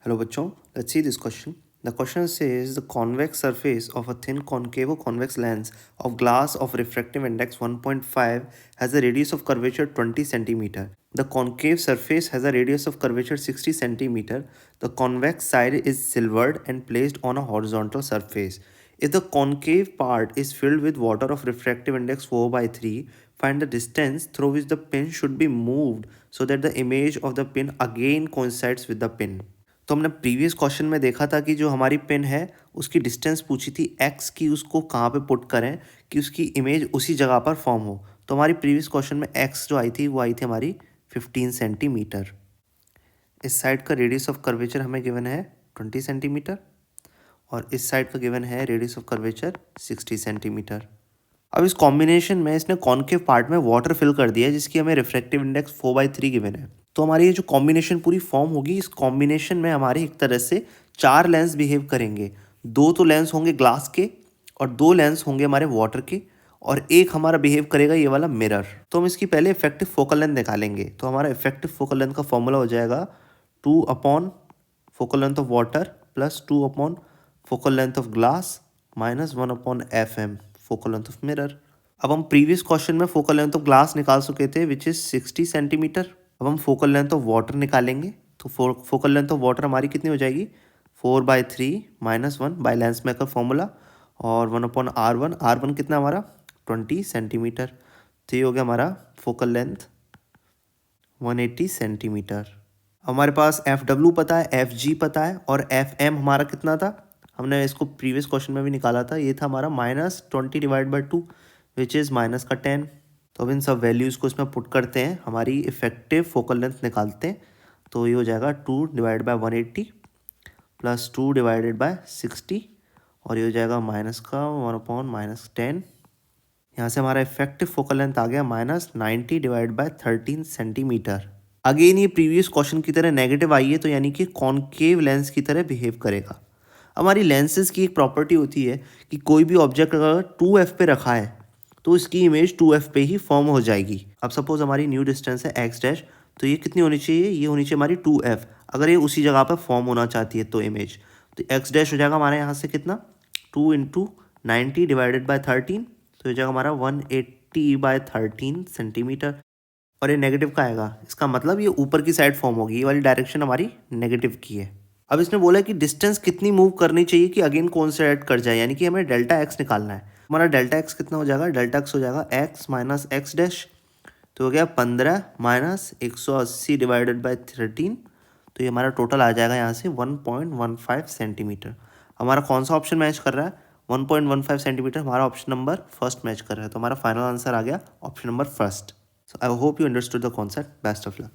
Hello बच्चों, let's see this question. The question says the convex surface of a thin concave or convex lens of glass of refractive index 1.5 has a radius of curvature 20 centimeter. The concave surface has a radius of curvature 60 centimeter. The convex side is silvered and placed on a horizontal surface. If the concave part is filled with water of refractive index 4/3, find the distance through which the pin should be moved so that the image of the pin again coincides with the pin. तो हमने previous question में देखा था कि जो हमारी pin है उसकी डिस्टेंस पूछी थी एक्स की, उसको कहाँ पे पुट करें कि उसकी इमेज उसी जगह पर फॉर्म हो। तो हमारी प्रीवियस क्वेश्चन में एक्स जो आई थी वो आई थी हमारी 15 सेंटीमीटर। इस साइड का रेडियस ऑफ कर्वेचर हमें गिवन है 20 सेंटीमीटर और इस साइड का गिवन है रेडियस ऑफ कर्वेचर 60 सेंटीमीटर। अब इस कॉम्बिनेशन में इसने कॉन्केव पार्ट में वाटर फिल कर दिया है जिसकी हमें रिफ्रैक्टिव इंडेक्स 4/3 गिवन है। तो हमारी ये जो कॉम्बिनेशन पूरी फॉर्म होगी, इस कॉम्बिनेशन में हमारे एक तरह से 4 लेंस बिहेव करेंगे। 2 तो लेंस होंगे ग्लास के और 2 लेंस होंगे हमारे वाटर के और एक हमारा बिहेव करेगा ये वाला मिरर। तो हम इसकी पहले इफेक्टिव फोकल लेंथ निकालेंगे। तो हमारा इफेक्टिव फोकल लेंथ का फॉर्मूला हो जाएगा 2 upon focal length of water plus 2 upon focal length of glass minus 1 upon FM focal length of mirror. अब हम प्रीवियस क्वेश्चन में फोकल लेंथ ऑफ ग्लास निकाल चुके थे विच इज 60 सेंटीमीटर। अब हम फोकल लेंथ ऑफ वाटर निकालेंगे। तो फोकल लेंथ ऑफ वाटर हमारी कितनी हो जाएगी 4/3 minus 1 by lens maker formula और 1 अपॉन R1 कितना हमारा 20 सेंटीमीटर। तो ये हो गया हमारा फोकल लेंथ 180 सेंटीमीटर। हमारे पास FW पता है, FG पता है और FM हमारा कितना था, हमने इसको प्रीवियस क्वेश्चन में भी निकाला था, ये था हमारा -20 divide by 2 which is minus का 10। तो अब इन सब वैल्यूज़ को इसमें पुट करते हैं, हमारी इफेक्टिव फोकल लेंथ निकालते हैं। तो ये हो जाएगा 2 divide by 180 plus 2 divided by 60 और ये हो जाएगा माइनस का 1 अपॉन माइनस 10। यहाँ से हमारा इफेक्टिव फोकल लेंथ आ गया -90 डिवाइड बाय 13 सेंटीमीटर। अगेन ये प्रीवियस क्वेश्चन की तरह नेगेटिव आई है तो यानी कि कॉन्केव लेंस की तरह बिहेव करेगा। हमारी लेंसेज की एक प्रॉपर्टी होती है कि कोई भी ऑब्जेक्ट अगर 2F पे रखा है तो इसकी इमेज 2F पे ही फॉर्म हो जाएगी। अब सपोज हमारी न्यू डिस्टेंस है x डैश, तो ये कितनी होनी चाहिए, ये होनी चाहिए हमारी 2F। अगर ये उसी जगह पर फॉर्म होना चाहती है तो इमेज, तो x डैश हो जाएगा हमारे यहाँ से कितना 2 × 90 डिवाइडेड बाय 13, तो हो जाएगा हमारा 180/13 सेंटीमीटर। और ये नेगेटिव का आएगा, इसका मतलब ये ऊपर की साइड फॉर्म होगी, ये वाली डायरेक्शन हमारी नेगेटिव की है। अब इसने बोला कि डिस्टेंस कितनी मूव करनी चाहिए कि अगेन कौन सा ऐड कर जाए, यानी कि हमें डेल्टा एक्स निकालना है। हमारा डेल्टा एक्स कितना हो जाएगा, डेल्टा एक्स हो जाएगा एक्स माइनस एक्स डैश, तो हो गया 15 माइनस 180 डिवाइडेड बाई 13, तो ये हमारा टोटल आ जाएगा यहाँ से 1.15 सेंटीमीटर। हमारा कौन सा ऑप्शन मैच कर रहा है, 1.15 सेंटीमीटर हमारा ऑप्शन नंबर फर्स्ट मैच कर रहा है। तो हमारा फाइनल आंसर आ गया option number first. So I hope you understood the concept. Best of luck.